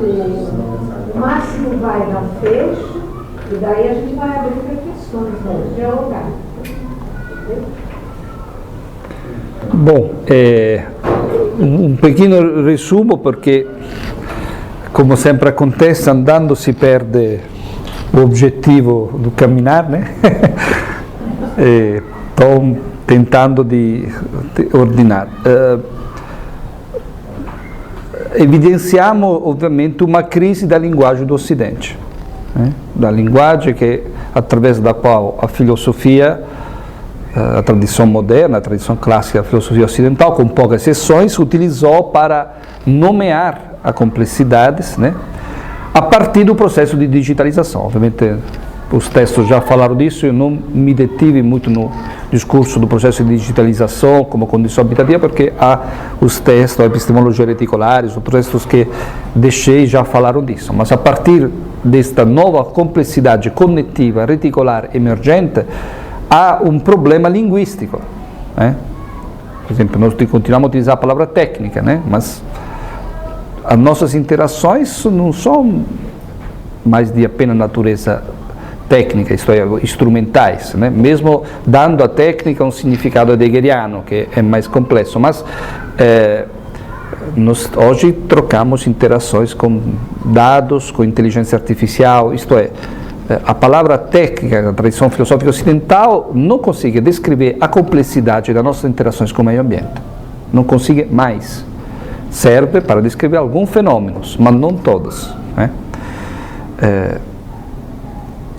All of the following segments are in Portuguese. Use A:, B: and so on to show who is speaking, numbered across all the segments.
A: o Máximo vai dar um fecho e daí a gente vai abrir para questões, vamos dialogar.
B: Bom, um pequeno resumo, porque, como sempre acontece, andando se perde o objetivo do caminhar, né? Estou tentando de ordenar. Evidenciamo ovviamente uma crise da linguagem do Ocidente, né? Da linguagem que, através da qual a filosofia, a tradição moderna, a tradição clássica da filosofia ocidental, com poucas exceções, utilizou para nomear as complexidades, né? A partir do processo de digitalização. Obviamente, os textos já falaram disso, eu não me detive muito no discurso do processo de digitalização como condição habitativa, porque há os textos, a epistemologia reticular, os textos que deixei já falaram disso. Mas a partir desta nova complexidade cognitiva reticular emergente, há um problema linguístico, né? Por exemplo, nós continuamos a utilizar a palavra técnica, né? Mas as nossas interações não são mais de apenas natureza técnica, isto é, instrumentais, né? Mesmo dando à técnica um significado hegeliano, que é mais complexo, mas nós hoje trocamos interações com dados, com inteligência artificial, isto é, a palavra técnica da tradição filosófica ocidental não consegue descrever a complexidade das nossas interações com o meio ambiente, não consegue mais. Serve para descrever alguns fenômenos, mas não todos, né?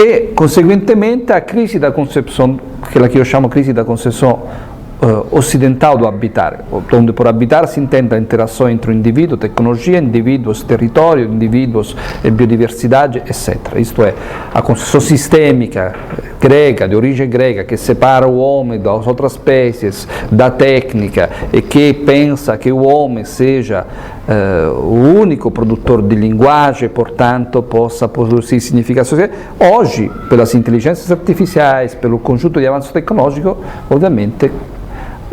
B: E, conseguentemente, a crise da concepção, aquela que eu chamo crise da concepção ocidental do habitar, onde por habitar se entende a interação entre o indivíduo, tecnologia, indivíduos, território, indivíduos e biodiversidade, etc. Isto é, a concepção sistêmica grega, de origem grega, que separa o homem das outras espécies, da técnica, e que pensa que o homem seja o único produtor de linguagem, portanto, possa produzir significações. Hoje, pelas inteligências artificiais, pelo conjunto de avanços tecnológicos, obviamente,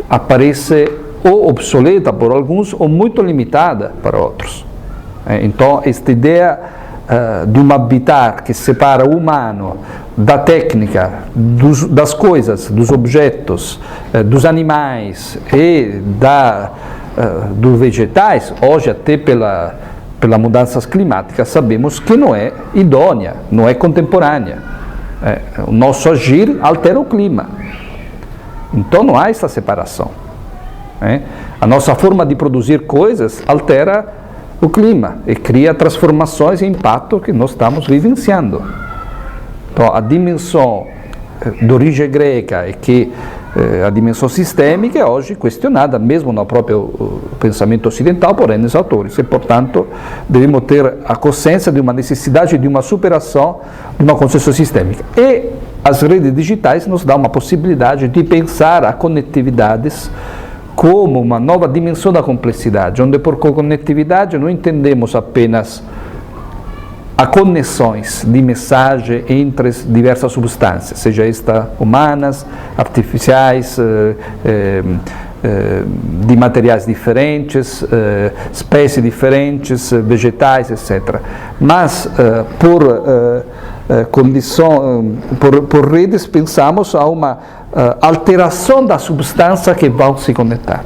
B: aparece ou obsoleta por alguns ou muito limitada para outros. Então, esta ideia de um habitar que separa o humano da técnica, das coisas, dos objetos, dos animais e dos vegetais, hoje até pelas mudanças climáticas sabemos que não é idônea, não é contemporânea. O nosso agir altera o clima. Então não há essa separação. A nossa forma de produzir coisas altera o clima e cria transformações e impacto que nós estamos vivenciando. Então a dimensão de origem grega é que a dimensão sistêmica é hoje questionada, mesmo no próprio pensamento ocidental, por N autores, e, portanto, devemos ter a consciência de uma necessidade de uma superação de uma concepção sistêmica. E as redes digitais nos dão uma possibilidade de pensar as conectividades como uma nova dimensão da complexidade, onde por conectividade não entendemos apenas as conexões de mensagem entre diversas substâncias, seja estas humanas, artificiais, de materiais diferentes, espécies diferentes, vegetais, etc. Mas por redes pensamos a uma alteração da substância que vão se conectar.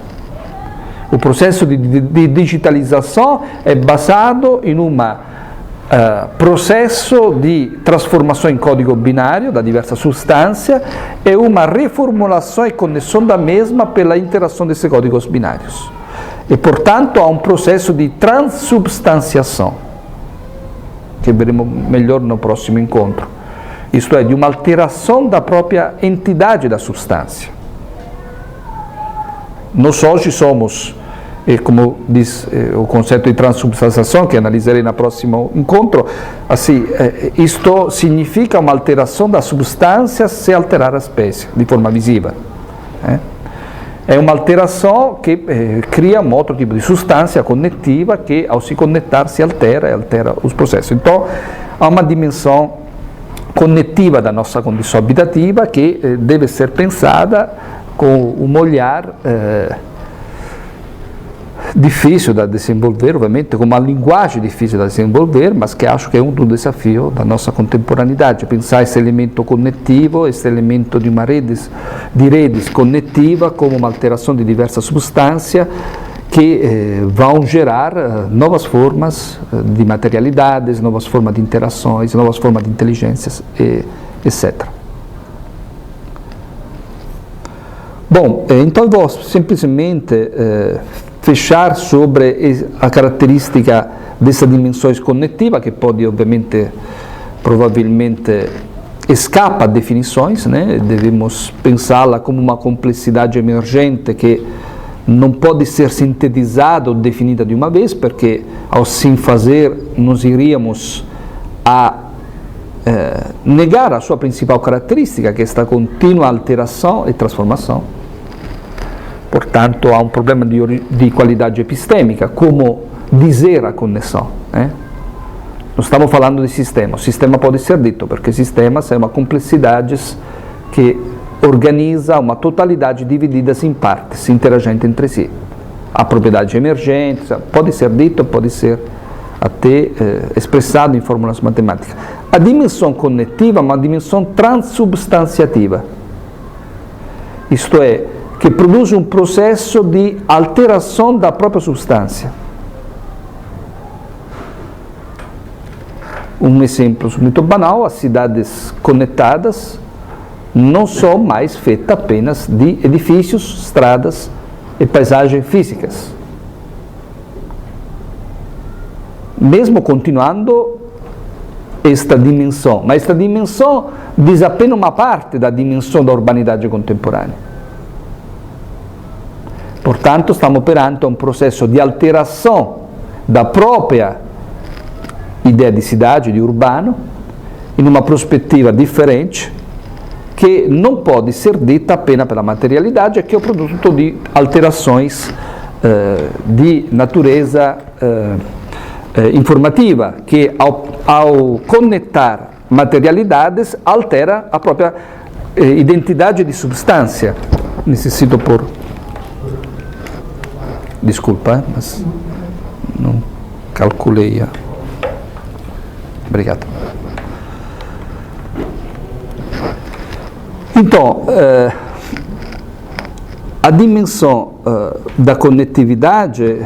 B: O processo de digitalização é baseado em processo de transformação em código binário da diversa substância e uma reformulação e conexão da mesma pela interação desses códigos binários. E, portanto, há um processo de transubstanciação, que veremos melhor no próximo encontro. Isto é, de uma alteração da própria entidade da substância. Nós hoje somos, como diz o conceito de transubstanciação, que analisarei no próximo encontro, assim, isto significa uma alteração da substância se alterar a espécie, de forma visível. É uma alteração que cria um outro tipo de substância conectiva que, ao se conectar, se altera e altera os processos. Então, há uma dimensão conectiva da nossa condição habitativa que deve ser pensada com um olhar difícil da desenvolver, obviamente, com uma linguagem difícil da desenvolver, mas que acho que é um dos desafios da nossa contemporaneidade, pensar esse elemento conectivo, esse elemento de uma de redes conectiva como uma alteração de diversas substâncias que vão gerar novas formas de materialidades, novas formas de interações, novas formas de inteligências, etc. Bom, então vou simplesmente fechar sobre a característica dessa dimensão conectiva, que pode, obviamente, provavelmente escapa a definições, né? Devemos pensá-la como uma complexidade emergente que não pode ser sintetizada ou definida de uma vez, porque ao assim fazer nós iríamos a negar a sua principal característica, que é esta contínua alteração e transformação. Portanto, há um problema de qualidade epistêmica, como dizer a conexão. Não estamos falando de sistema. O sistema pode ser dito, porque sistemas é uma complexidade que organiza uma totalidade divididas em partes, interagentes entre si. A propriedade emergente pode ser dito, pode ser até expressado em fórmulas matemáticas. A dimensão conectiva é uma dimensão transubstanciativa. Isto é, que produz um processo de alteração da própria substância. Um exemplo muito banal: as cidades conectadas não são mais feitas apenas de edifícios, estradas e paisagens físicas. Mesmo continuando esta dimensão, mas esta dimensão diz apenas uma parte da dimensão da urbanidade contemporânea. Portanto, estamos perante um processo de alteração da própria ideia de cidade, de urbano, em uma perspectiva diferente, que não pode ser dita apenas pela materialidade, que é o produto de alterações de natureza informativa, que ao conectar materialidades altera a própria identidade de substância. Necessito pôr... Desculpa, mas não calculei. Obrigado. Então, a dimensão da conectividade,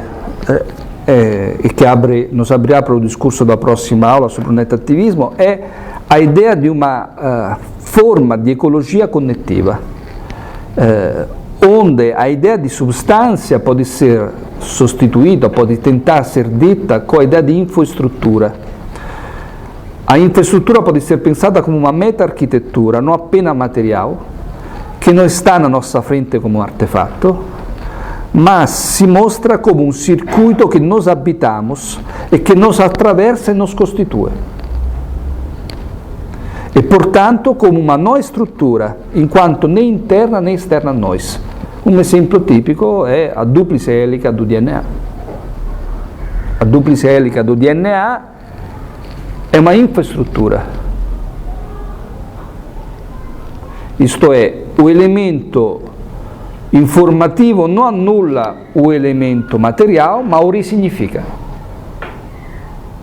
B: e que nos abrirá para o discurso da próxima aula sobre o netativismo, é a ideia de uma forma de ecologia conectiva, onde a ideia de substância pode ser sostituída, pode tentar ser dita com a ideia de infraestrutura. A infraestrutura pode ser pensada como uma meta-arquitetura, não apenas material, que não está na nossa frente como um artefato, mas se mostra como um circuito que nós habitamos e que nos atravessa e nos constitui. E, portanto, como uma nova estrutura, enquanto nem interna nem externa a nós. Um exemplo típico é a duplice hélica do DNA. A duplice hélica do DNA é uma infraestrutura. Isto é, o elemento informativo não anula o elemento material, mas o ressignifica.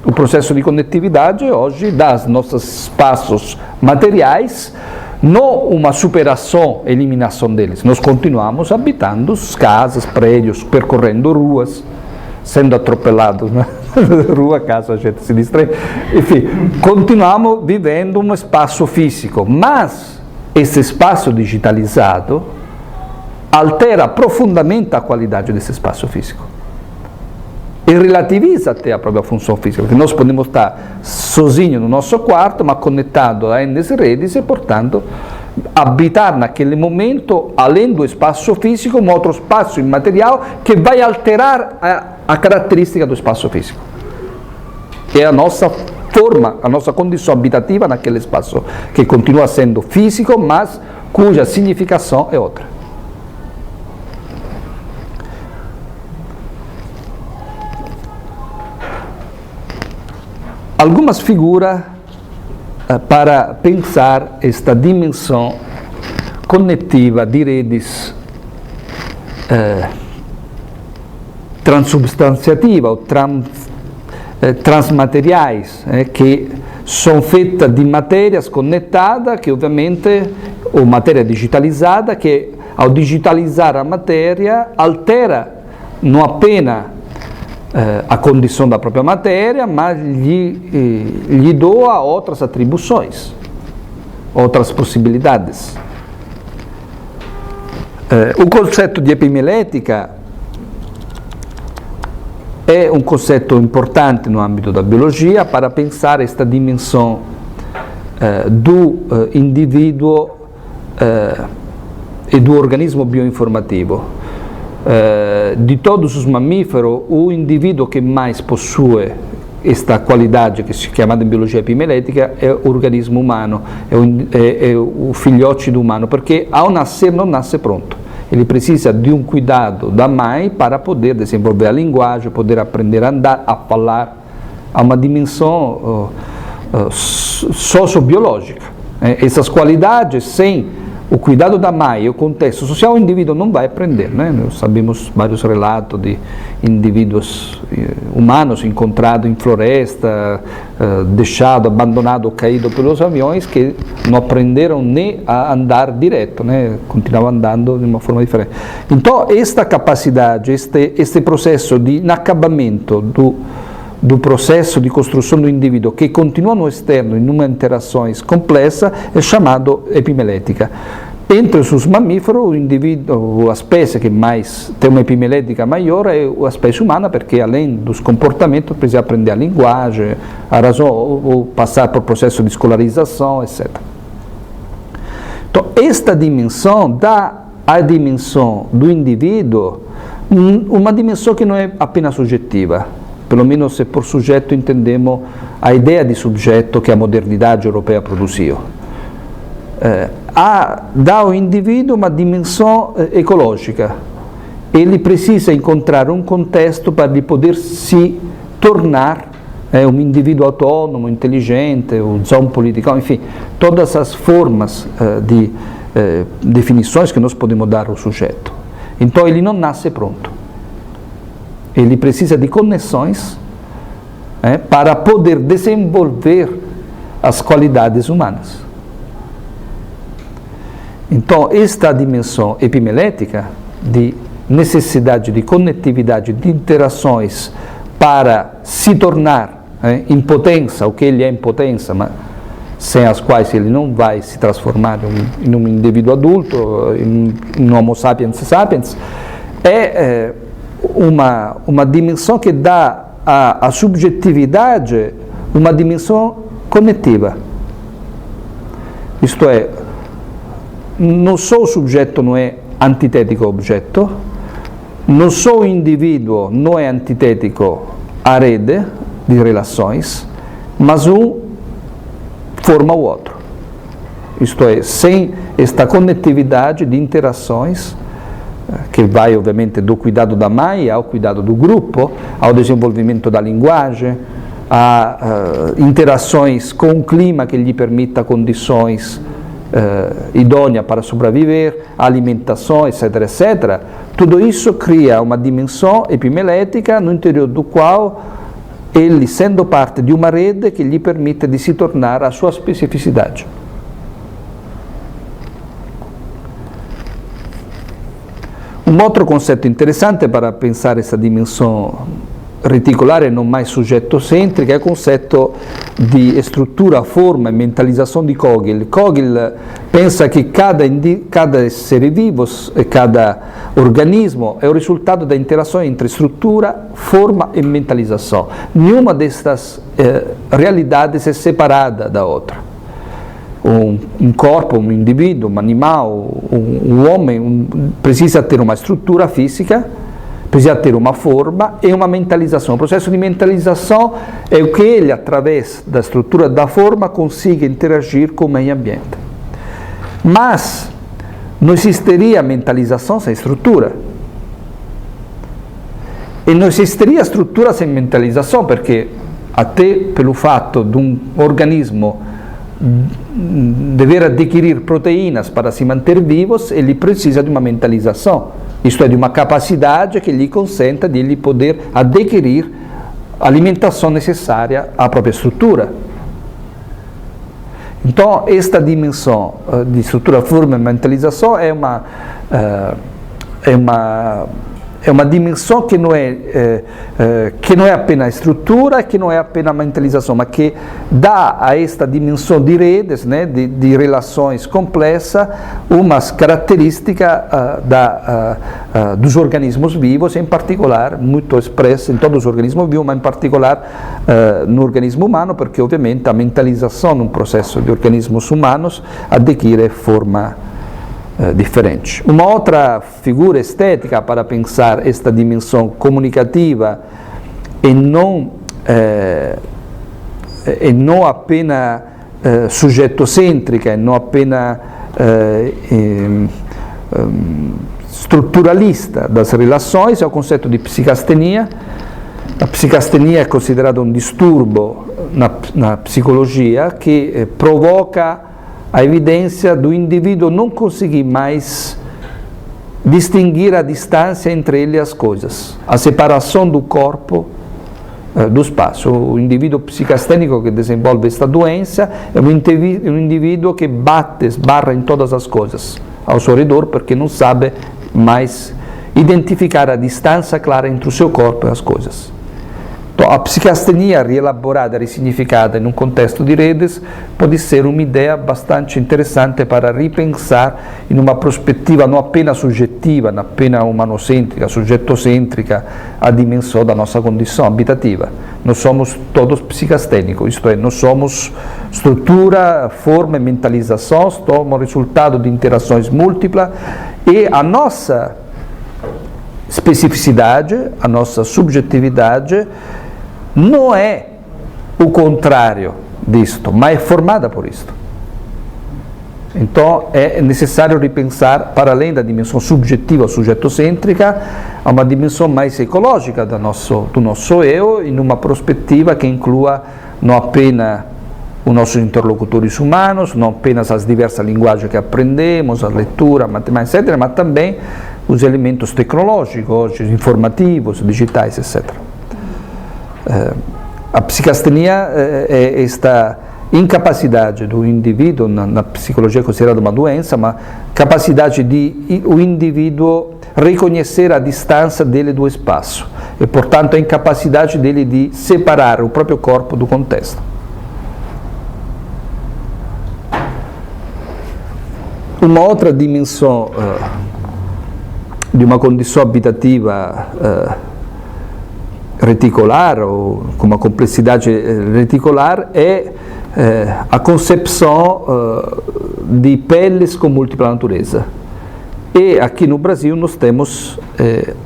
B: O processo de conectividade hoje dá aos nossos espaços materiais não uma superação, eliminação deles. Nós continuamos habitando casas, prédios, percorrendo ruas, sendo atropelados na rua caso a gente se distraia. Enfim, continuamos vivendo um espaço físico, mas esse espaço digitalizado altera profundamente a qualidade desse espaço físico. E relativiza até a própria função física, porque nós podemos estar sozinhos no nosso quarto, mas conectados a N redes e, portanto, habitar naquele momento, além do espaço físico, um outro espaço imaterial que vai alterar a característica do espaço físico. É a nossa forma, a nossa condição habitativa naquele espaço, que continua sendo físico, mas cuja significação é outra. Algumas figuras para pensar esta dimensão conectiva de redes transubstanciativa ou transmateriais, que são feitas de matérias conectadas, que obviamente, ou matéria digitalizada, que ao digitalizar a matéria altera não apenas a condição da própria matéria, mas lhe doa outras atribuições, outras possibilidades. O conceito de epimelética é um conceito importante no âmbito da biologia para pensar esta dimensão do indivíduo e do organismo bioinformativo. De todos os mamíferos, o indivíduo que mais possui esta qualidade, que se chama em biologia epimelética, é o organismo humano, é o filhote do humano, porque ao nascer não nasce pronto. Ele precisa de um cuidado da mãe para poder desenvolver a linguagem, poder aprender a andar, a falar, a uma dimensão sociobiológica. Essas qualidades, sem o cuidado da mãe e o contexto social, o indivíduo não vai aprender. Nós sabemos vários relatos de indivíduos humanos encontrados em floresta, deixados, abandonados, caídos pelos aviões, que não aprenderam nem a andar direto, continuavam andando de uma forma diferente. Então, esta capacidade, este processo de inacabamento do processo de construção do indivíduo, que continua no externo em uma interações complexa, é chamado epimelética. Entre os mamíferos, o indivíduo, a espécie que mais tem uma epimelética maior é a espécie humana, porque além dos comportamentos precisa aprender a linguagem, a razão, ou passar por processo de escolarização, etc. Então, esta dimensão dá à dimensão do indivíduo uma dimensão que não é apenas subjetiva. Pelo menos se por sujeito entendemos a ideia de sujeito que a modernidade europeia produziu. Dá ao indivíduo uma dimensão ecológica. Ele precisa encontrar um contexto para ele poder se tornar um indivíduo autônomo, inteligente, um político, enfim, todas as formas de definições que nós podemos dar ao sujeito. Então ele não nasce pronto. Ele precisa de conexões para poder desenvolver as qualidades humanas. Então, esta dimensão epimelética de necessidade de conectividade, de interações para se tornar em potência, o que ele é em potência, mas sem as quais ele não vai se transformar em um indivíduo adulto, em um Homo sapiens sapiens, é uma dimensão que dá à subjetividade uma dimensão conetiva. Isto é, não só o sujeito não é antitético ao objeto, não só o indivíduo não é antitético à rede de relações, mas um forma o outro. Isto é, sem esta conectividade de interações, que vai obviamente do cuidado da mãe ao cuidado do grupo, ao desenvolvimento da linguagem, a interações com o clima que lhe permita condições idôneas para sobreviver, a alimentação, etc., etc. Tudo isso cria uma dimensão epimelética no interior do qual ele, sendo parte de uma rede que lhe permite de se tornar a sua especificidade. Um outro conceito interessante para pensar essa dimensão reticular e não mais sujeito-cêntrica é o conceito de estrutura, forma e mentalização de Kogel. Kogel pensa que cada ser vivo e cada organismo é o resultado da interação entre estrutura, forma e mentalização. Nenhuma destas realidades é separada da outra. Um corpo, um indivíduo, um animal, um homem precisa ter uma estrutura física, precisa ter uma forma e uma mentalização. O processo de mentalização é o que ele, através da estrutura da forma, consiga interagir com o meio ambiente. Mas não existiria mentalização sem estrutura. E não existiria estrutura sem mentalização, porque até pelo fato de um organismo dever adquirir proteínas para se manter vivos, ele precisa de uma mentalização. isto é, de uma capacidade que lhe consenta de ele poder adquirir a alimentação necessária à própria estrutura. Então, esta dimensão de estrutura, forma e mentalização é uma dimensão que não é apenas estrutura, que não é apenas mentalização, mas que dá a esta dimensão de redes, né, de relações complexas, umas características dos organismos vivos, em particular, muito expressa em todos os organismos vivos, mas em particular no organismo humano, porque obviamente a mentalização num processo de organismos humanos adquire forma diferente. Uma outra figura estética para pensar esta dimensão comunicativa e não apenas sujeitocêntrica, e não apenas estruturalista das relações, é o conceito de psicastenia. A psicastenia é considerada um distúrbio na psicologia que provoca a evidência do indivíduo não conseguir mais distinguir a distância entre ele e as coisas, a separação do corpo do espaço. O indivíduo psicastênico que desenvolve esta doença é um indivíduo que esbarra em todas as coisas ao seu redor, porque não sabe mais identificar a distância clara entre o seu corpo e as coisas. Então, a psicastenia rielaborada e ressignificada em um contexto de redes pode ser uma ideia bastante interessante para repensar em uma perspectiva não apenas subjetiva, não apenas humanocêntrica, sujeitocêntrica, a dimensão da nossa condição habitativa. Nós somos todos psicastênicos, isto é, nós somos estrutura, forma e mentalização, somos resultado de interações múltiplas, e a nossa especificidade, a nossa subjetividade, não é o contrário disto, mas é formada por isto. Então é necessário repensar, para além da dimensão subjetiva ou sujeitocêntrica, a uma dimensão mais ecológica do nosso eu, em uma perspectiva que inclua não apenas os nossos interlocutores humanos, não apenas as diversas linguagens que aprendemos, a leitura, a matemática, etc., mas também os elementos tecnológicos, informativos, digitais, etc. A psicastenia é esta incapacidade do indivíduo, na psicologia é considerada uma doença, mas capacidade de o indivíduo reconhecer a distância dele do espaço e, portanto, a incapacidade dele de separar o próprio corpo do contexto. Uma outra dimensão de uma condição habitativa reticular, ou com uma complexidade reticular, é a concepção de peles com múltipla natureza. E aqui no Brasil nós temos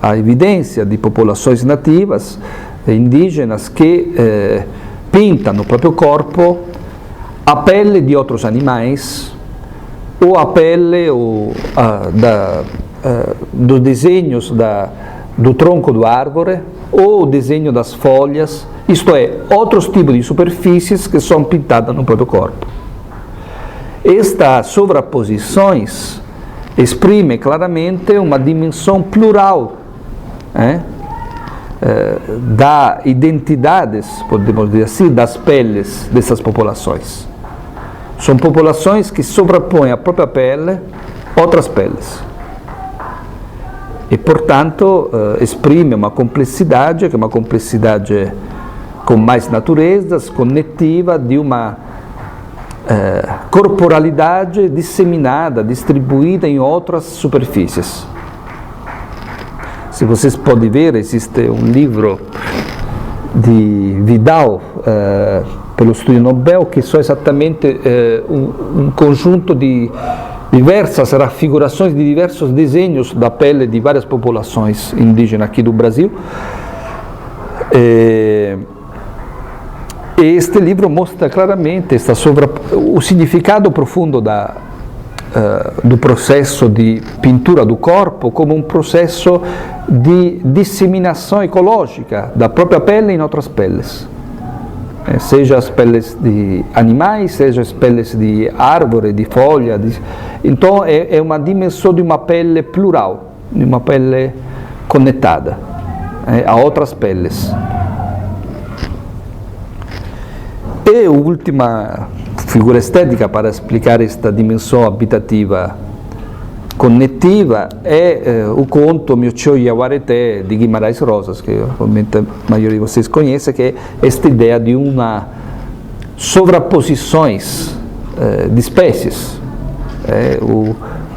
B: a evidência de populações nativas, indígenas, que pintam no próprio corpo a pele de outros animais, ou a pele dos desenhos do tronco da árvore, ou o desenho das folhas, isto é, outros tipos de superfícies que são pintadas no próprio corpo. Estas sobreposições exprimem claramente uma dimensão plural da identidades, podemos dizer assim, das peles dessas populações. São populações que sobrepõem à própria pele outras peles. E, portanto, exprime uma complexidade, que é uma complexidade com mais naturezas, conetiva, de uma corporalidade disseminada, distribuída em outras superfícies. Se vocês podem ver, existe um livro de Vidal, pelo Estúdio Nobel, que são exatamente um conjunto de diversas refigurações de diversos desenhos da pele de várias populações indígenas aqui do Brasil. E este livro mostra claramente o significado profundo do processo de pintura do corpo como um processo de disseminação ecológica da própria pele em outras peles. Seja as peles de animais, seja as peles de árvore, de folha. Então é uma dimensão de uma pele plural. de uma pele conectada a outras peles. E a última figura estética para explicar esta dimensão habitativa connettiva é o conto Mio Ciò Yaguareté de Guimarães Rosas, que provavelmente a maioria de vocês conhece, que é esta ideia de uma sobreposições de espécies.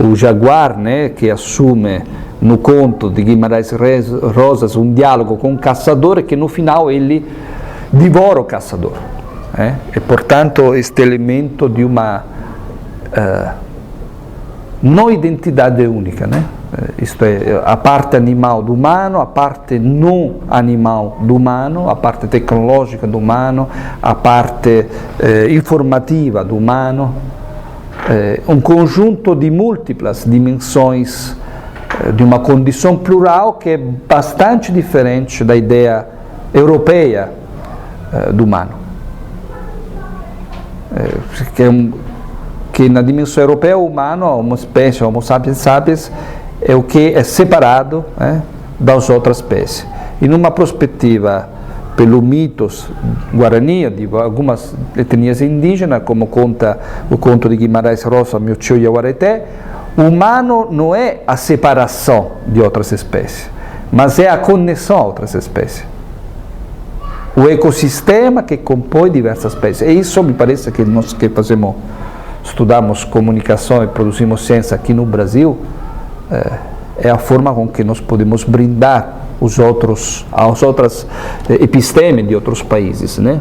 B: O jaguar, né, que assume no conto de Guimarães Rosas um diálogo com o caçador, que no final ele divora o caçador. E portanto este elemento de uma não identidade única, né? Isto é, a parte animal do humano, a parte não animal do humano, a parte tecnológica do humano, a parte informativa do humano, um conjunto de múltiplas dimensões de uma condição plural que é bastante diferente da ideia europeia do humano. Que na dimensão europeia o humano, uma espécie, Homo sapiens sapiens, é o que é separado das outras espécies. E numa perspectiva pelo mitos guarani, de algumas etnias indígenas, como conta o conto de Guimarães Rosa, Mio Ciò Yaguareté, o humano não é a separação de outras espécies, mas é a conexão a outras espécies. O ecossistema que compõe diversas espécies. E isso me parece que nós que estudamos comunicação e produzimos ciência aqui no Brasil, é a forma com que nós podemos brindar as outras epistemes de outros países, né?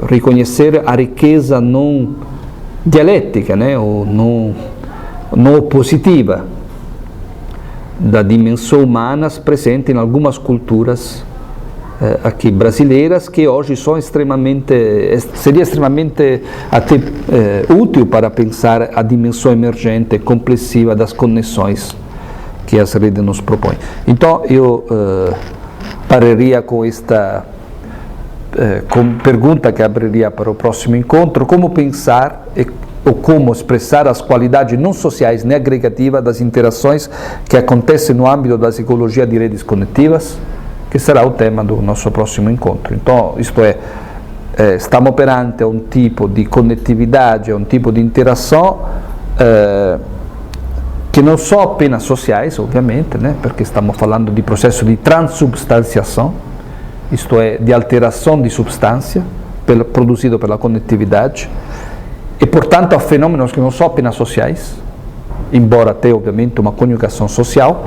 B: Reconhecer a riqueza não dialética, né? Ou não opositiva da dimensão humana presente em algumas culturas aqui brasileiras, que hoje são seria extremamente até útil para pensar a dimensão emergente complessiva das conexões que as redes nos propõem. Então eu pararia com esta pergunta que abriria para o próximo encontro: como pensar ou como expressar as qualidades não sociais nem agregativas das interações que acontecem no âmbito da ecologia de redes conectivas, que será o tema do nosso próximo encontro. Então, isto é, estamos perante um tipo de conectividade, um tipo de interação que não são apenas sociais, obviamente, né, porque estamos falando de processo de transubstanciação, isto é, de alteração de substância produzido pela conectividade, e, portanto, há fenômenos que não são apenas sociais, embora tenha, obviamente, uma conjugação social,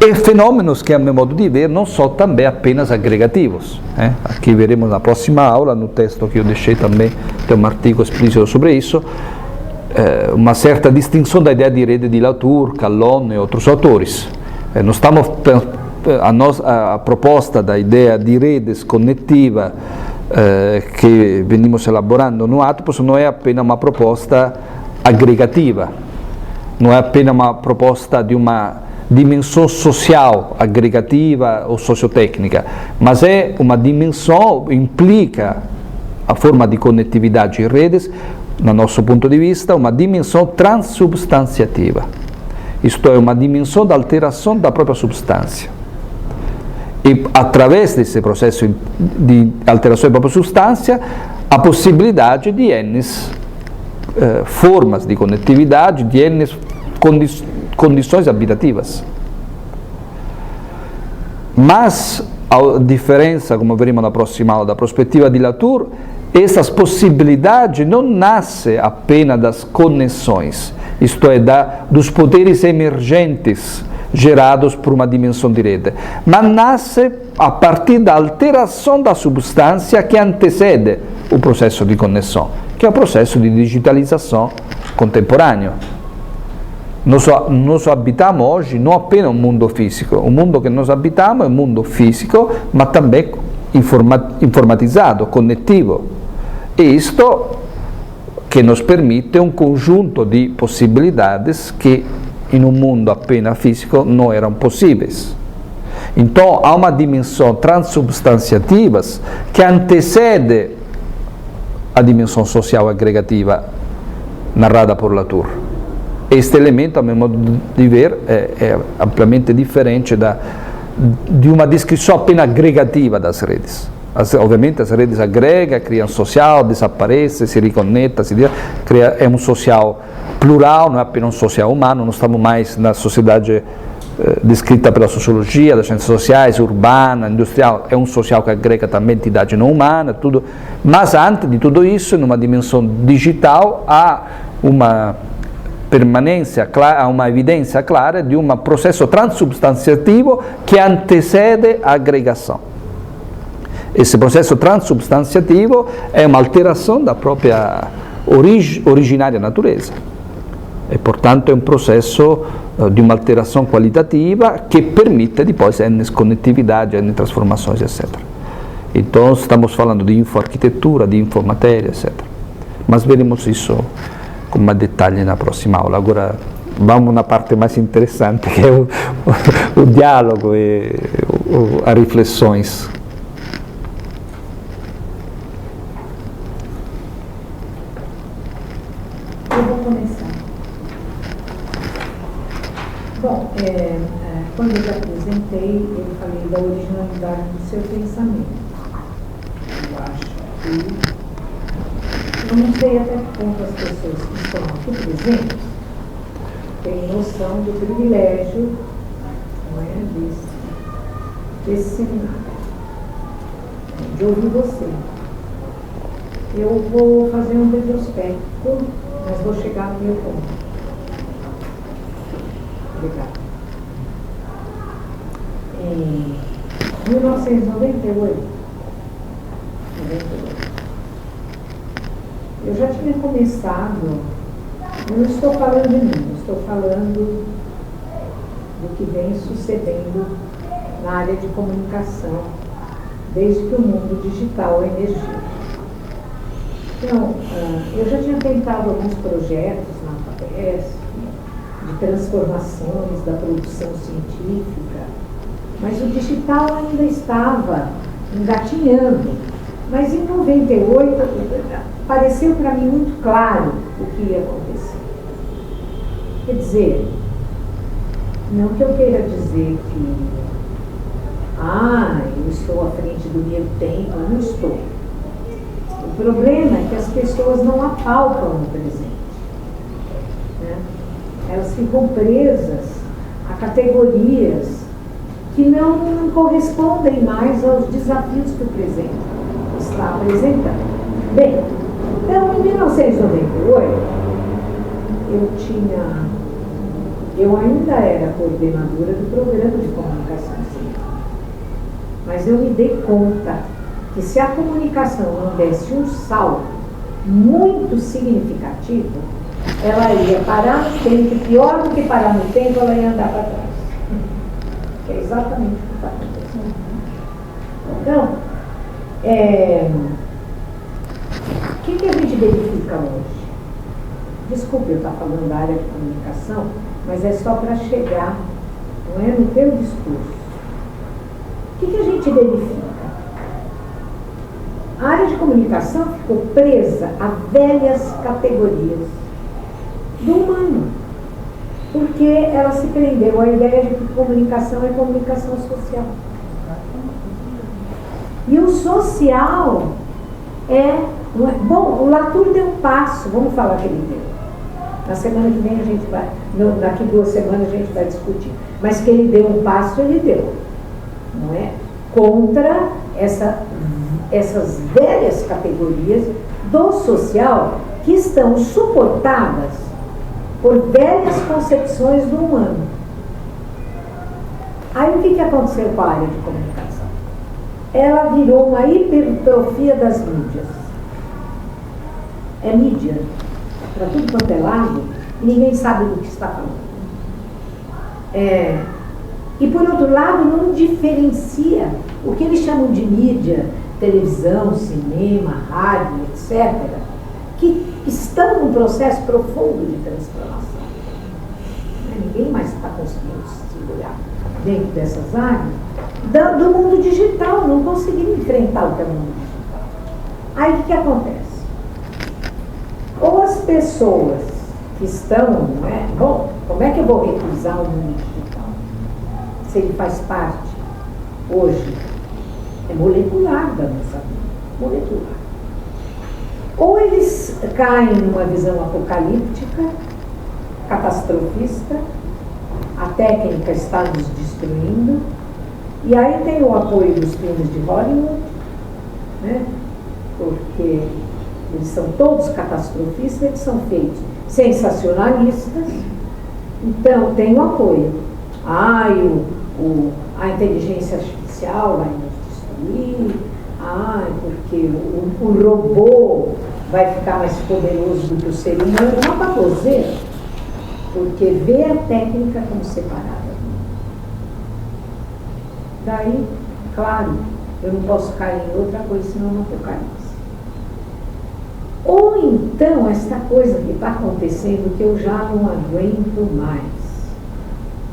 B: e fenômenos que, a meu modo de ver, não são também apenas agregativos. Aqui veremos na próxima aula, no texto que eu deixei também, tem um artigo explícito sobre isso, uma certa distinção da ideia de rede de Latour, Callon e outros autores. Nós estamos, a proposta da ideia de redes conectiva que venimos elaborando no Atopos não é apenas uma proposta agregativa, não é apenas uma proposta de uma dimensão social, agregativa ou sociotécnica, mas é uma dimensão, implica a forma de conectividade e redes, no nosso ponto de vista, uma dimensão transubstanciativa, isto é, uma dimensão da alteração da própria substância. E através desse processo de alteração da própria substância, a possibilidade de N formas de conectividade, de N condições habitativas. Mas a diferença, como veremos na próxima aula, da perspectiva de Latour, essas possibilidades não nascem apenas das conexões, isto é, dos poderes emergentes gerados por uma dimensão de rede, mas nasce a partir da alteração da substância que antecede o processo de conexão, que é o processo de digitalização contemporâneo. Nós habitamos hoje não apenas um mundo físico, o mundo que nós habitamos é um mundo físico, mas também informatizado, conectivo. E isto que nos permite um conjunto de possibilidades que em um mundo apenas físico não eram possíveis. Então há uma dimensão transubstanciativa que antecede a dimensão social agregativa narrada por Latour. este elemento, a meu modo de ver, é amplamente diferente de uma descrição apenas agregativa das redes. Ovviamente as redes agregam, criam social, desaparecem, se reconectam, é um social plural, não é apenas um social humano, não estamos mais na sociedade descrita pela sociologia, das ciências sociais, urbana, industrial, é um social que agrega também entidade não humana, tudo. Mas antes de tudo isso, numa dimensão digital, há uma permanência, há uma evidência clara de um processo transubstanciativo que antecede a agregação. Esse processo transubstanciativo é uma alteração da própria originária natureza. E, portanto, é um processo de uma alteração qualitativa que permite depois N conectividade, N transformações, etc. Então, estamos falando de infoarquitetura, de infomatéria, etc. Mas veremos isso com mais detalhe na próxima aula. Agora, vamos na parte mais interessante, que é o diálogo e as reflexões.
A: Eu vou começar. Bom, quando eu te apresentei, eu falei da originalidade do seu pensamento. Eu acho que eu não sei até que ponto as pessoas que estão aqui presentes têm noção do privilégio, não é, desse seminário, de ouvir você. Eu vou fazer um retrospecto, mas vou chegar no meu ponto. Obrigada. Em 1998, eu já tinha começado, eu não estou falando de mim, estou falando do que vem sucedendo na área de comunicação, desde que o mundo digital emergiu. Então, eu já tinha tentado alguns projetos na FAPESP, de transformações da produção científica, mas o digital ainda estava engatinhando. Mas em 98, pareceu para mim muito claro o que ia acontecer. Quer dizer, não que eu queira dizer que eu estou à frente do meu tempo, eu não estou. O problema é que as pessoas não apalpam no presente, né? Elas ficam presas a categorias que não correspondem mais aos desafios que o presente está apresentando. Bem, então em 1998, eu ainda era coordenadora do programa de comunicação científica, mas eu me dei conta que se a comunicação não desse um salto muito significativo, ela ia parar no tempo, pior do que parar no tempo, ela ia andar para trás. Que é exatamente o que está acontecendo. Então, o que a gente verifica hoje? Desculpe eu estar falando da área de comunicação, mas é só para chegar, não é, no teu discurso. O que a gente verifica? A área de comunicação ficou presa a velhas categorias do humano, porque ela se prendeu à ideia de que comunicação é comunicação social. E o social bom, o Latour deu um passo, vamos falar que ele deu. Na semana que vem a gente vai, daqui 2 semanas a gente vai discutir. Mas que ele deu um passo, ele deu. Não é? Contra essas velhas categorias do social que estão suportadas por velhas concepções do humano. Aí o que aconteceu com a área de comunicação? Ela virou uma hipertrofia das mídias. É mídia para tudo quanto é lado e ninguém sabe do que está falando. E por outro lado, não diferencia o que eles chamam de mídia, televisão, cinema, rádio, etc., que estão num processo profundo de transformação. Ninguém mais está conseguindo se segurar dentro dessas áreas do mundo digital, não conseguindo enfrentar o que é o mundo digital. Aí o que acontece? Ou as pessoas que estão, não é? Bom, como é que eu vou recusar o mundo digital? Se ele faz parte, hoje, é molecular da nossa vida, molecular. Ou eles caem numa visão apocalíptica, catastrofista, a técnica está nos destruindo, e aí tem o apoio dos filmes de Hollywood, né? Porque eles são todos catastrofistas, eles são feitos sensacionalistas, então tem o apoio. A inteligência artificial vai nos destruir, porque o robô vai ficar mais poderoso do que o ser humano, uma baboseira, porque vê a técnica como separada. Daí, claro, eu não posso cair em outra coisa senão no apocalipse. Ou então, esta coisa que está acontecendo que eu já não aguento mais,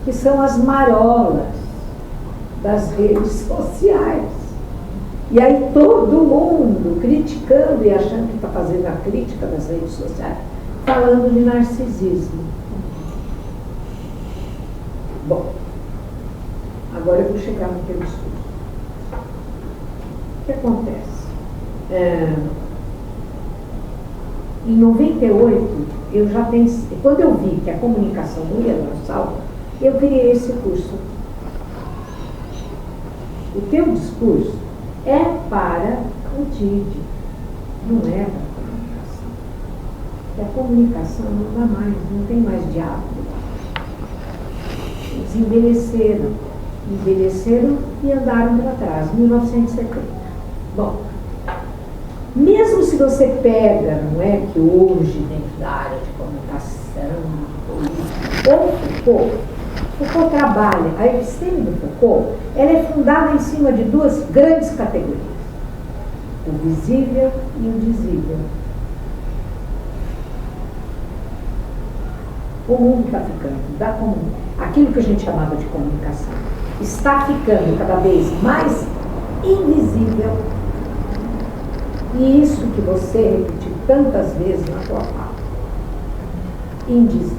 A: que são as marolas das redes sociais. E aí todo mundo criticando e achando que está fazendo a crítica das redes sociais, falando de narcisismo. Bom, agora eu vou chegar no teu discurso. O que acontece? Em 98, eu já pensei, quando eu vi que a comunicação não ia dar salto, eu criei esse curso. O teu discurso é para o TID, não é para a comunicação. Porque a comunicação não dá mais, não tem mais diálogo. Eles envelheceram e andaram para trás, 1970. Bom, mesmo se você pega, não é, que hoje dentro da área de comunicação, ou Foucault trabalha, a episteme do Foucault, ela é fundada em cima de duas grandes categorias, o visível e o indizível. O mundo está ficando, aquilo que a gente chamava de comunicação, está ficando cada vez mais invisível. E isso que você repetiu tantas vezes na tua fala, indizível.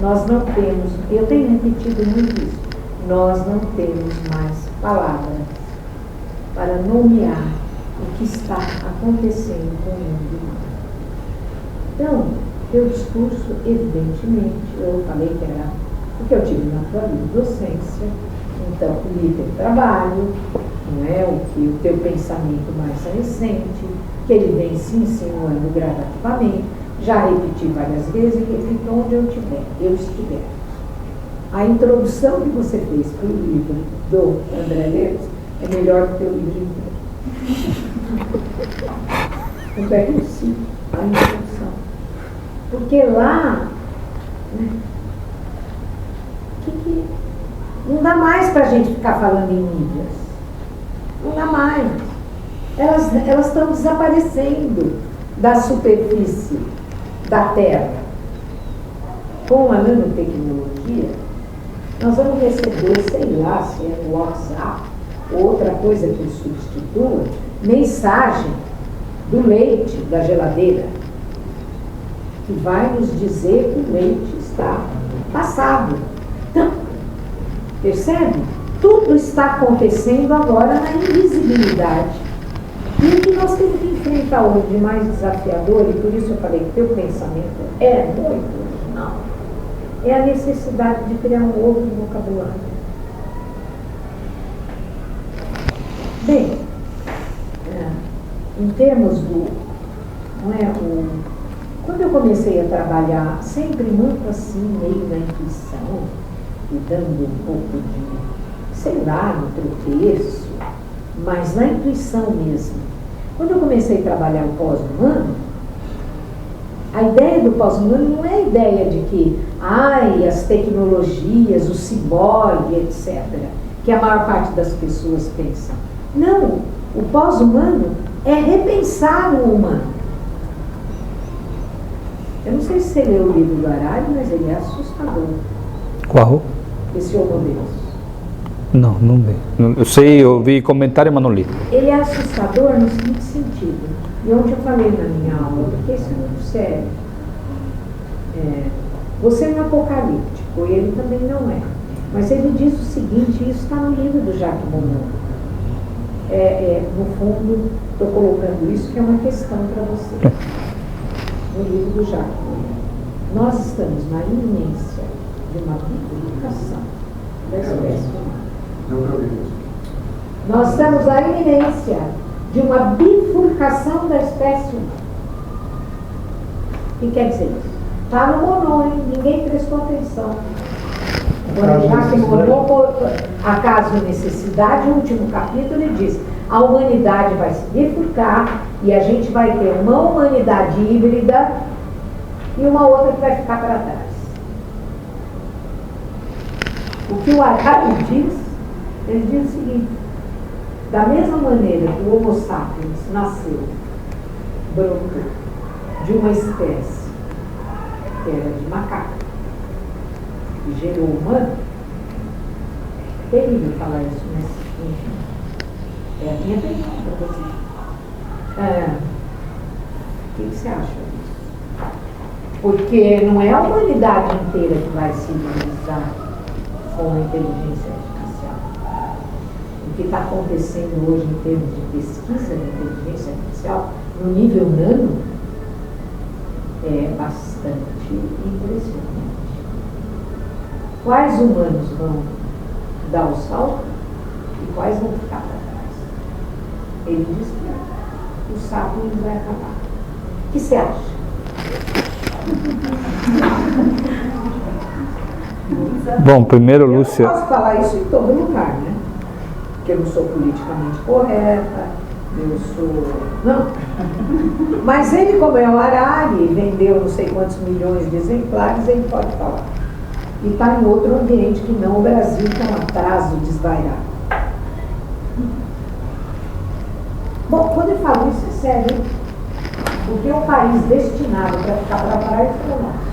A: Nós não temos, eu tenho repetido muito isso, nós não temos mais palavras para nomear o que está acontecendo com o mundo humano. Então, teu discurso, evidentemente, eu falei que era porque eu tive na tua vida docência, então li teu trabalho, não é o teu pensamento mais recente, que ele vem se insinuando gradativamente, já repeti várias vezes e repito onde eu estiver. A introdução que você fez para o livro do André Lemos é melhor do que o livro inteiro. Então é possível a introdução. Porque lá, né, não dá mais para a gente ficar falando em mídias. Não dá mais. Elas estão desaparecendo da superfície da Terra. Com a nanotecnologia, nós vamos receber, sei lá, se é no WhatsApp ou outra coisa que substitua, mensagem do leite da geladeira, que vai nos dizer que o leite está passado. Então, percebe? Tudo está acontecendo agora na invisibilidade. E o que nós temos que enfrentar hoje de mais desafiador, e por isso eu falei que teu pensamento é muito original, é a necessidade de criar um outro vocabulário. Bem, em termos do... Não é, quando eu comecei a trabalhar, sempre muito assim, meio na intuição, e dando um pouco de, sei lá, no tropeço, mas na intuição mesmo. Quando eu comecei a trabalhar o pós-humano, a ideia do pós-humano não é a ideia de que, as tecnologias, o ciborgue, etc., que a maior parte das pessoas pensam. Não, o pós-humano é repensar o humano. Eu não sei se você leu o livro do Harari, mas ele é assustador.
B: Qual?
A: Esse Homo Deus.
B: Não li. Eu sei, eu vi comentário, mas não li.
A: Ele é assustador no seguinte sentido, e onde eu falei na minha aula, porque isso é muito sério. Você não é apocalíptico, ele também não é. Mas ele diz o seguinte, isso está no livro do Jacques Monod. No fundo, estou colocando isso que é uma questão para você. No livro do Jacques Monod. Nós estamos na iminência de uma bifurcação da espécie humana. Nós estamos na iminência de uma bifurcação da espécie humana. O que quer dizer isso? Está no Monod, hein? Ninguém prestou atenção. Quando Jacques Monod, Acaso e Necessidade, o último capítulo, ele diz: a humanidade vai se bifurcar e a gente vai ter uma humanidade híbrida e uma outra que vai ficar para trás. O que o Harari diz, ele diz o seguinte: da mesma maneira que o Homo sapiens nasceu brotou de uma espécie que era de macaco e gerou humano, é terrível falar isso, mas enfim, é a minha pergunta para você. O que você acha disso? Porque não é a humanidade inteira que vai se humanizar com a inteligência artificial. O que está acontecendo hoje em termos de pesquisa da inteligência artificial no nível nano é bastante impressionante. Quais humanos vão dar o salto e quais vão ficar para trás? Ele diz que o sapiens vai acabar. O que você acha?
B: Bom, primeiro, Lúcia...
A: Eu não posso falar isso em todo lugar, né? Porque eu não sou politicamente correta, eu sou... Não. Mas ele, como é o Harari, vendeu não sei quantos milhões de exemplares, ele pode falar. E está em outro ambiente que não o Brasil, que é um atraso desvairado. Bom, quando eu falo isso, é sério. Porque o país destinado para ficar para trás foi o nosso.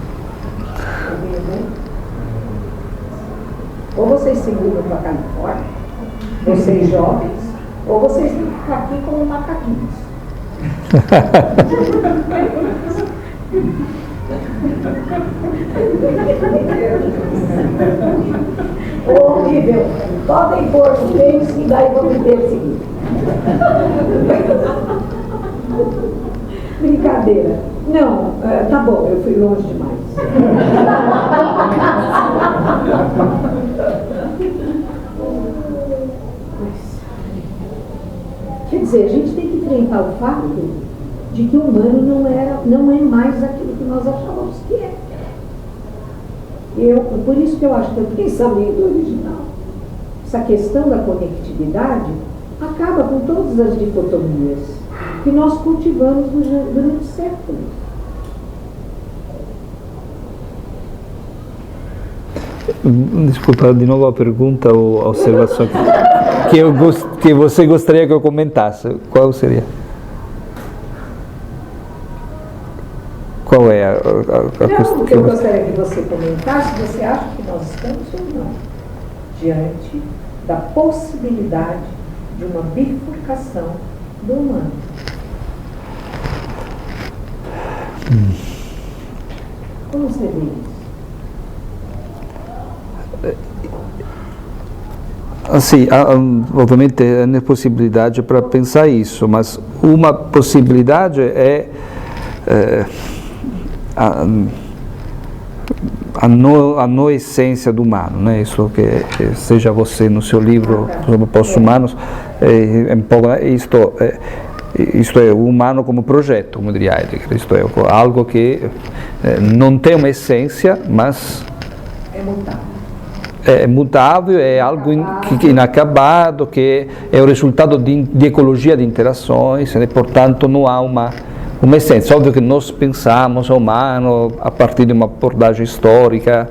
A: Ou vocês se mudam para a Califórnia, vocês jovens, ou vocês têm que ficar aqui como macaquinhos. Horrível. Podem pôr os meios e daí vão me perseguir. Brincadeira. Não, tá bom, eu fui longe demais. Quer dizer, a gente tem que enfrentar o fato de que o humano não é mais aquilo que nós achávamos que é. Por isso que eu acho que o pensamento original, essa questão da conectividade, acaba com todas as dicotomias que nós cultivamos durante séculos.
B: Desculpa, de novo a pergunta ou a observação que você gostaria que eu comentasse. Qual seria? Qual é a
A: questão? O que eu gostaria que você comentasse, você acha que nós estamos ou não diante da possibilidade de uma bifurcação do humano? Como você vê isso?
B: Assim, obviamente há possibilidade para pensar isso, mas uma possibilidade é a não essência do humano, né? Isso que seja você no seu livro sobre pós-humanos, isto é o humano como projeto, como diria Heidegger. Isto é algo que não tem uma essência, mas é mutável, é algo que é inacabado, que é o resultado de ecologia de interações, e portanto não há uma essência. Óbvio que nós pensamos o humano a partir de uma abordagem histórica,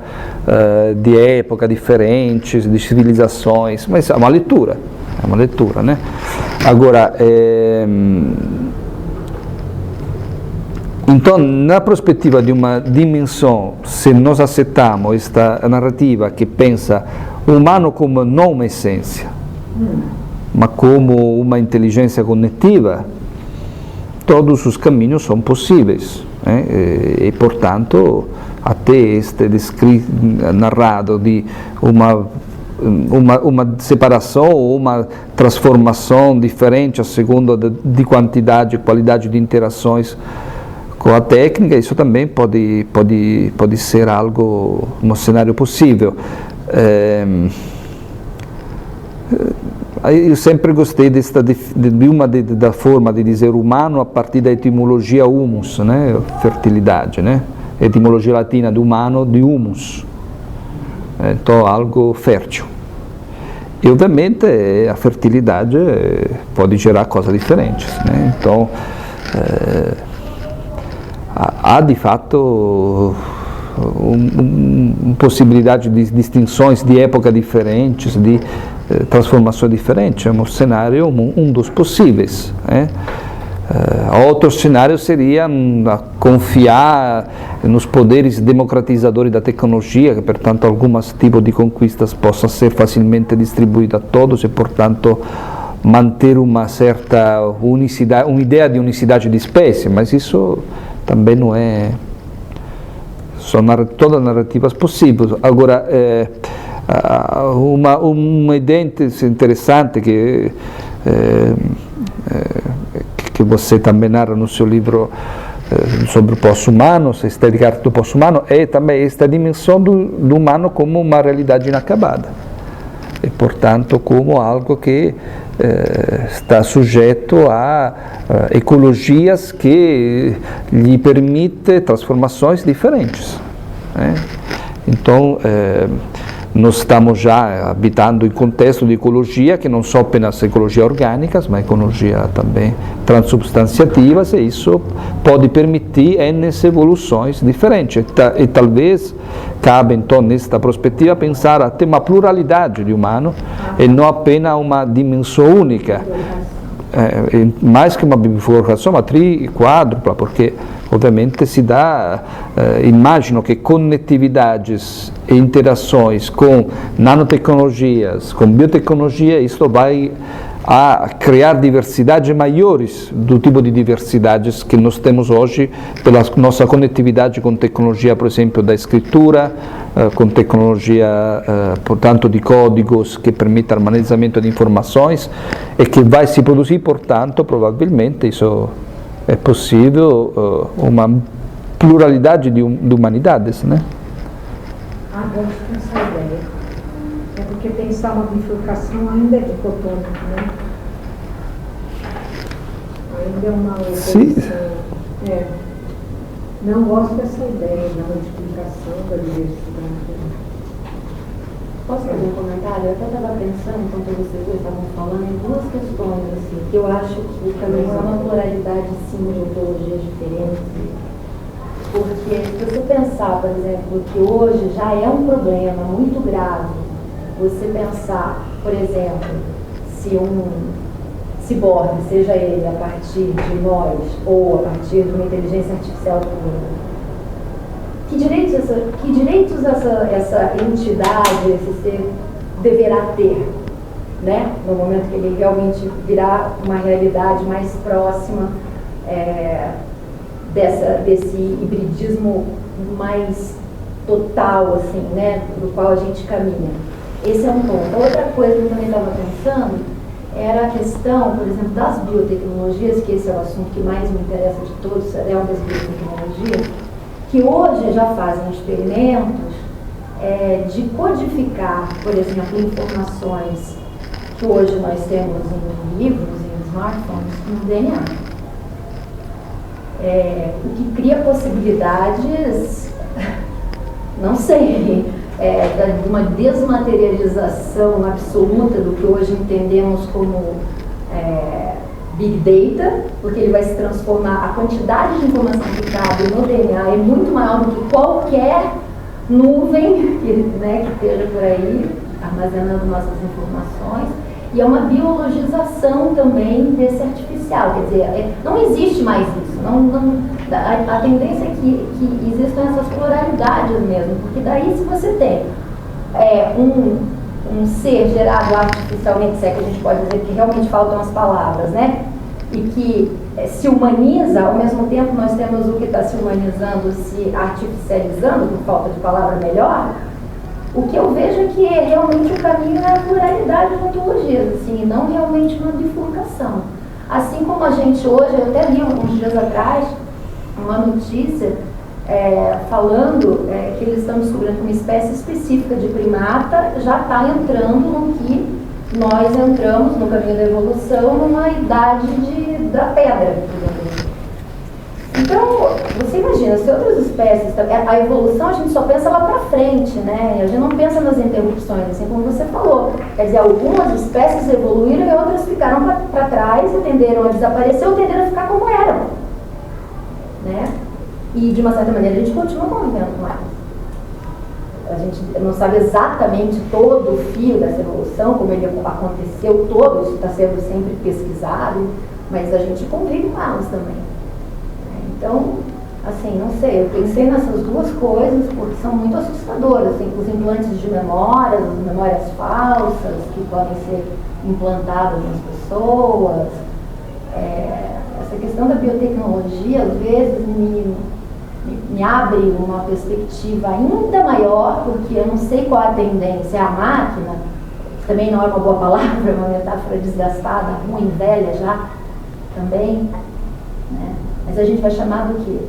B: de época diferentes, de civilizações, mas é uma leitura, né? Agora, então, na perspectiva de uma dimensão, se nós aceitamos esta narrativa que pensa o humano como não uma essência, mas como uma inteligência cognitiva, todos os caminhos são possíveis, e portanto até este narrado de uma separação ou uma transformação diferente a segundo de quantidade e qualidade de interações com a técnica, isso também pode ser algo, um cenário possível. Eu sempre gostei da forma de dizer humano a partir da etimologia humus, né? Fertilidade, né? Etimologia latina de humano, de humus. Então, algo fértil. E, obviamente, a fertilidade pode gerar coisas diferentes, né? Então, há, de fato, possibilidade de distinções de época diferentes, de transformações diferentes. É um cenário, um dos possíveis, né? Outro cenário seria confiar nos poderes democratizadores da tecnologia, que, portanto, alguns tipos de conquistas possam ser facilmente distribuídas a todos e, portanto, manter uma certa unicidade, uma ideia de unicidade de espécie, mas isso também não é... São todas narrativas possíveis. Agora, uma ideia interessante que você também narra no seu livro sobre o pós-humano, a estética do pós-humano, é também esta dimensão do humano como uma realidade inacabada. E, portanto, como algo que está sujeito a ecologias que lhe permitem transformações diferentes, né? Então, nós estamos já habitando em contexto de ecologia que não são apenas ecologia orgânicas, mas ecologia também transubstanciativas, e isso pode permitir N evoluções diferentes. E talvez cabe, então, nesta perspectiva, pensar até uma pluralidade de humano e não apenas uma dimensão única. Mais que uma bifurcação, uma quádrupla, porque ovviamente si dà, immagino che conectividades e interações com nanotecnologias, com biotecnologia, isto vai a criar diversidades maiores do tipo de diversidades que nós temos hoje pela nossa conectividade com tecnologia, por exemplo, da escritura, com tecnologia, portanto, de códigos que permite armazenamento de informações e que vai se produzir, portanto, provavelmente, isso é possível, uma pluralidade de humanidades, né?
A: Gosto dessa ideia. É porque pensar uma bifurcação ainda é dicotômico, né? Ainda é uma oposição. Não gosto dessa ideia da multiplicação da diversidade.
C: Posso fazer um comentário? Eu até estava pensando, enquanto vocês dois estavam falando, em duas questões, assim, que eu acho que também há uma pluralidade, sim, de ontologias diferentes. Porque se você pensar, por exemplo, que hoje já é um problema muito grave, você pensar, por exemplo, se um ciborgue, seja ele a partir de nós ou a partir de uma inteligência artificial pura, que direitos essa entidade, esse ser, deverá ter, né? No momento que ele realmente virá uma realidade mais próxima desse hibridismo mais total, assim, né? Do qual a gente caminha. Esse é um ponto. Outra coisa que eu também estava pensando era a questão, por exemplo, das biotecnologias, que esse é o assunto que mais me interessa de todos, é uma das biotecnologias, que hoje já fazem experimentos de codificar, por exemplo, informações que hoje nós temos em livros, em smartphones, no DNA. O que cria possibilidades, não sei, de uma desmaterialização absoluta do que hoje entendemos como Big Data, porque ele vai se transformar, a quantidade de informação que cabe no DNA é muito maior do que qualquer nuvem que esteja por aí, armazenando nossas informações, e é uma biologização também desse artificial, quer dizer, não existe mais isso, a tendência é que existam essas pluralidades mesmo, porque daí se você tem um ser gerado artificialmente, se é que a gente pode dizer que realmente faltam as palavras, né? e que se humaniza, ao mesmo tempo nós temos o que está se humanizando, se artificializando, por falta de palavra melhor, o que eu vejo é que realmente o caminho é a pluralidade de ontologias, assim, não realmente uma bifurcação. Assim como a gente hoje, eu até li uns dias atrás uma notícia falando que eles estão descobrindo que uma espécie específica de primata já está entrando no que nós entramos no caminho da evolução numa idade da pedra. Então, você imagina, se outras espécies, a evolução a gente só pensa lá para frente, né? A gente não pensa nas interrupções, assim como você falou. Quer dizer, algumas espécies evoluíram e outras ficaram para trás e tenderam a desaparecer ou tenderam a ficar como eram, né? E, de uma certa maneira, a gente continua convivendo com elas. A gente não sabe exatamente todo o fio dessa evolução, como ele aconteceu todo, isso está sendo sempre pesquisado, mas a gente convive com elas também. Então, assim, não sei, eu pensei nessas duas coisas porque são muito assustadoras, assim, os implantes de memórias, as memórias falsas que podem ser implantadas nas pessoas. Essa questão da biotecnologia, às vezes, me abre uma perspectiva ainda maior, porque eu não sei qual a tendência. A máquina, também não é uma boa palavra, é uma metáfora desgastada, ruim, velha já, também, né? Mas a gente vai chamar do quê?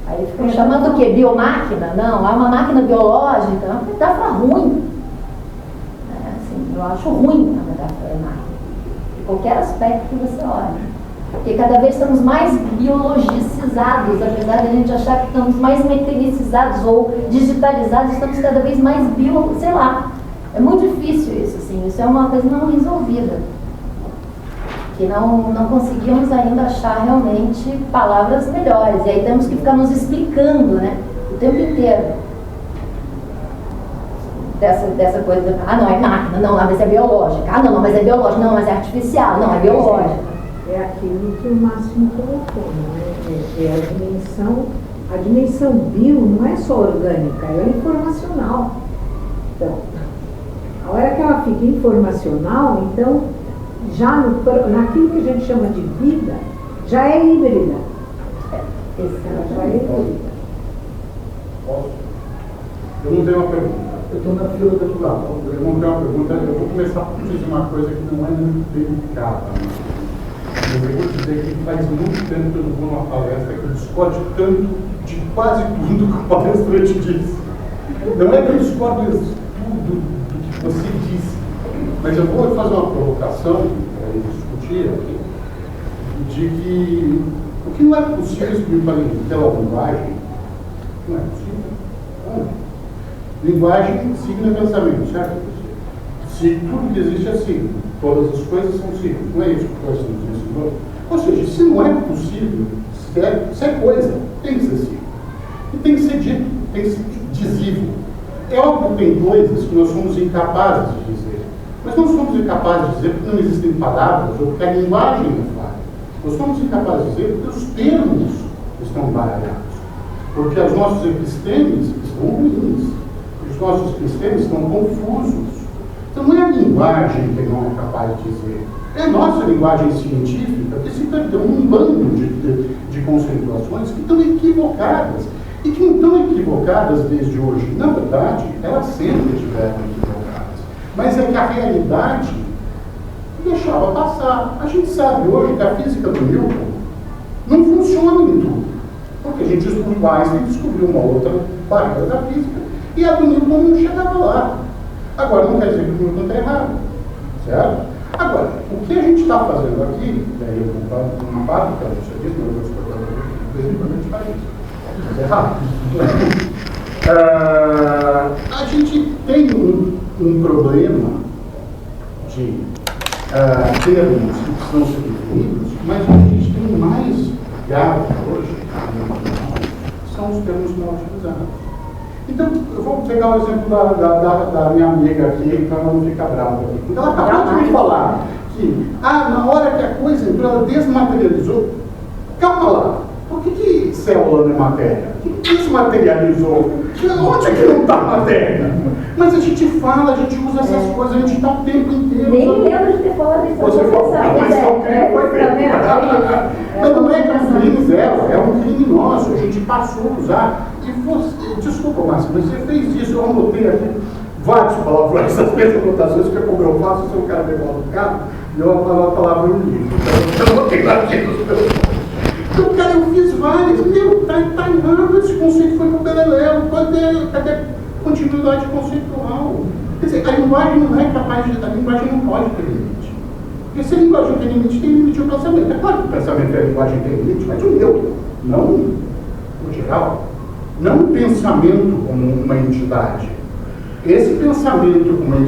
C: Aí ficam chamando do quê? Biomáquina? Não, é uma máquina biológica, é uma metáfora ruim. Assim, eu acho ruim a metáfora máquina, de qualquer aspecto que você olhe. Porque cada vez estamos mais biologicizados, apesar de a gente achar que estamos mais mecanicizados ou digitalizados, estamos cada vez mais sei lá. É muito difícil isso, assim, isso é uma coisa não resolvida. Que não conseguimos ainda achar realmente palavras melhores. E aí temos que ficar nos explicando, né, o tempo inteiro. Dessa coisa, não, é máquina, não, mas é biológica. Não, mas é biológica, não, mas é artificial, não, é biológica.
A: É aquilo que o Máximo colocou, né? A dimensão bio não é só orgânica, ela é informacional. Então, a hora que ela fica informacional, então, já naquilo que a gente chama de vida, já é híbrida. Ela já é híbrida.
D: Posso? Eu não tenho uma pergunta. Eu estou na fila do lado. Eu não tenho uma pergunta. Eu vou começar por dizer uma coisa que não é muito delicada. Mas eu vou dizer que faz muito tempo que eu não vou numa palestra que eu discordo tanto de quase tudo que o palestrante disse. Não é que eu discordo de tudo do que você disse, mas eu vou fazer uma provocação para discutir aqui, de que o que não é possível exprimir pela linguagem, não é possível. Não. Linguagem signa pensamento, certo? Se tudo que existe é signo, todas as coisas são signos, não é isso que nós nos ensinou? Ou seja, se não é possível, se é coisa, tem que ser signo. E tem que ser dito, tem que ser dizível. É óbvio que tem coisas que nós somos incapazes de dizer, mas não somos incapazes de dizer porque não existem palavras ou porque a linguagem não fala. Nós somos incapazes de dizer porque os termos estão baralhados, porque os nossos epistemes estão ruins, os nossos epistemes estão confusos. Então não é a linguagem que não é capaz de dizer, é a nossa linguagem científica que se perdeu num bando de conceituações que estão equivocadas e que não estão equivocadas desde hoje. Na verdade, elas sempre estiveram equivocadas. Mas é que a realidade deixava passar. A gente sabe hoje que a física do Newton não funciona em tudo, porque a gente descobriu Einstein e descobriu uma outra barreira da física, e a do Newton não chegava lá. Agora, não quer dizer que o Newton está errado, certo? Agora, o que a gente está fazendo aqui, daí eu concordo com uma parte que a gente já disse, mas eu vou explicar de vez em quando a gente faz isso. Mas é errado. A gente tem um problema de termos que precisam ser definidos, mas a gente tem mais grave hoje, são os termos mal utilizados. Então, eu vou pegar o exemplo da minha amiga aqui, para ela não ficar brava aqui. Então, ela acabou de me falar que, na hora que a coisa entrou, ela desmaterializou. Calma lá, por que célula não é matéria? O que desmaterializou? Onde é que não está a matéria? Mas a gente fala, a gente usa essas coisas, a gente está o tempo inteiro.
C: Nem me lembro de ter falado isso.
D: Você falou, mas foi feito. Mas não é que é um crime zero, é um crime nosso, a gente passou a usar. E você, desculpa, Márcio, mas você fez isso, eu anotei aqui vários palavrões, essas mesmas anotações, que é como eu faço, se o cara me mal educado, e eu falo a palavra no livro. Então, eu anotei lá aqui nos meus. Então, cara, eu fiz várias, meu, tá errado, esse conceito foi pro beleléu, cadê continuidade conceitual? Quer dizer, a linguagem não é capaz de, a linguagem não pode ter limite. Porque se a linguagem tem limite o pensamento. É claro que o pensamento e a linguagem tem limite, mas o meu, não o geral. Não o pensamento como uma entidade. Esse pensamento como uma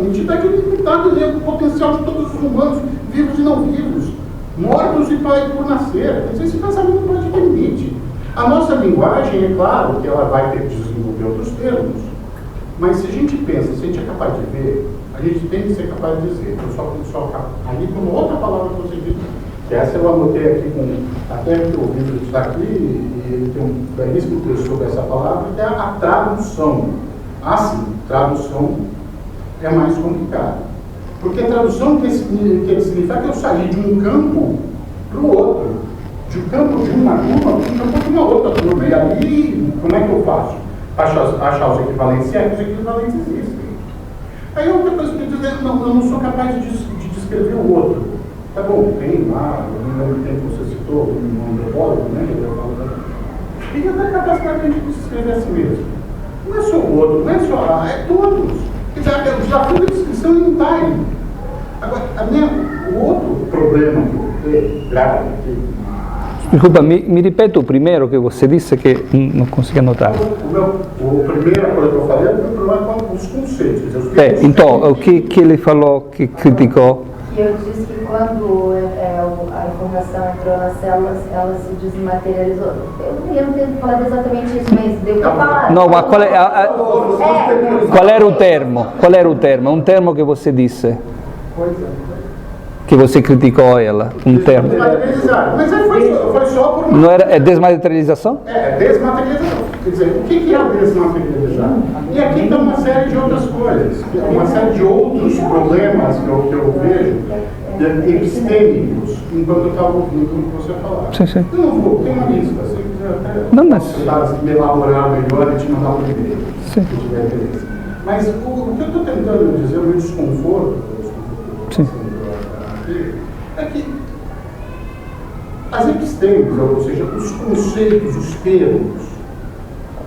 D: entidade é limitado, ele é o potencial de todos os humanos, vivos e não vivos, mortos e por nascer. Quer dizer, esse pensamento não pode ter limite. A nossa linguagem, é claro que ela vai ter que desenvolver outros termos, mas se a gente pensa, se a gente é capaz de ver, a gente tem que ser capaz de dizer. Ali como outra palavra que você disse, que essa eu anotei aqui até que o livro está aqui, e ele tem um belíssimo texto sobre essa palavra, que é a tradução. Assim, tradução é mais complicado. Porque a tradução que significa que eu saí de um campo para o outro, de um campo de uma turma para um campo de uma outra turma. E ali, como é que eu faço? Achar os equivalentes certos, os equivalentes existem. Aí outra coisa que eu dizer, eu não sou capaz de descrever o outro. Tá bom, tem lá, eu não lembro quem você citou, um antropólogo, né? Ele tem a capacidade de descrever a si mesmo. Não é só o outro, não é só é todos. Quer dizer, o desafio da descrição não está aí. Agora, o outro problema que eu tenho, grave aqui.
B: Desculpa, mi ripeto o primeiro que você disse que não consegui anotar.
D: A primeira coisa que eu falei é o problema com os conceitos.
B: Então, o que ele falou, que criticou?
C: Que eu disse que quando a informação entrou nas células, ela se desmaterializou. Eu não lembro de falar exatamente isso, mas deu para falar.
B: Não, mas qual era o termo? Qual era o termo? Um termo que você disse? Que você criticou ela, um termo.
D: Desmaterializar. Mas foi só por uma...
B: Não era desmaterialização?
D: É, desmaterialização. Quer dizer, o que é desmaterializar? E aqui está uma série de outras coisas, uma série de outros problemas que eu vejo, epistêmicos, enquanto eu estava ouvindo o que você falava.
B: Sim, sim.
D: Eu não vou, tem uma lista, se quiser até
B: não, mas...
D: me elaborar melhor e te mandar um e-mail,
B: se
D: tiver interesse. Mas o que eu estou tentando dizer, o meu desconforto,
B: sim,
D: é que as epistêmicas, ou seja, os conceitos, os termos,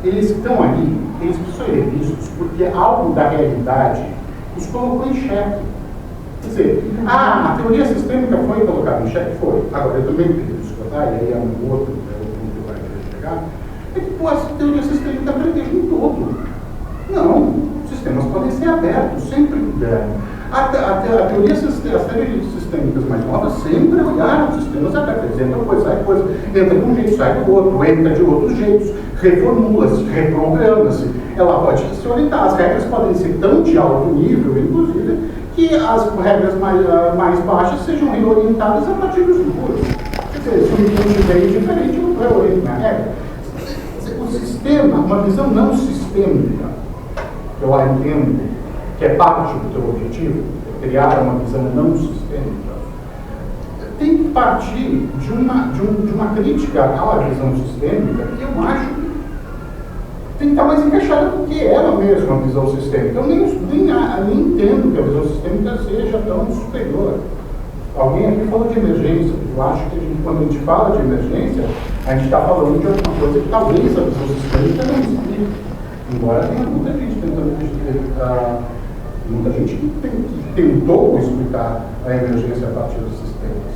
D: eles estão ali, eles precisam ser revistos, porque algo da realidade os colocou em xeque. Quer dizer, a teoria sistêmica foi colocada em xeque? Foi. Agora, eu também queria discutir, e aí é um outro ponto que eu quero chegar, é que a teoria sistêmica prevê um todo. Não, os sistemas podem ser abertos, sempre puderam. As teorias sistêmicas mais novas sempre olharam os sistemas abertos. Entra coisa, sai coisa, entra de um jeito, sai do outro, entra de outros jeitos, reformula-se, reprograma-se. Ela pode se orientar. As regras podem ser tão de alto nível, inclusive, que as regras mais baixas sejam reorientadas a partir dos muros. Quer dizer, se um cliente veio diferente, eu reoriento minha regra. O sistema, uma visão não sistêmica, que eu entendo, que é parte do teu objetivo, criar uma visão não sistêmica, tem que partir de uma crítica à visão sistêmica que eu acho que tem que estar mais encaixada porque ela mesma, a visão sistêmica. Eu nem entendo que a visão sistêmica seja tão superior. Alguém aqui falou de emergência. Eu acho que quando a gente fala de emergência, a gente está falando de alguma coisa que talvez a visão sistêmica não explique. Embora tenha muita gente tentando muita gente que tentou explicar a emergência a partir dos sistemas.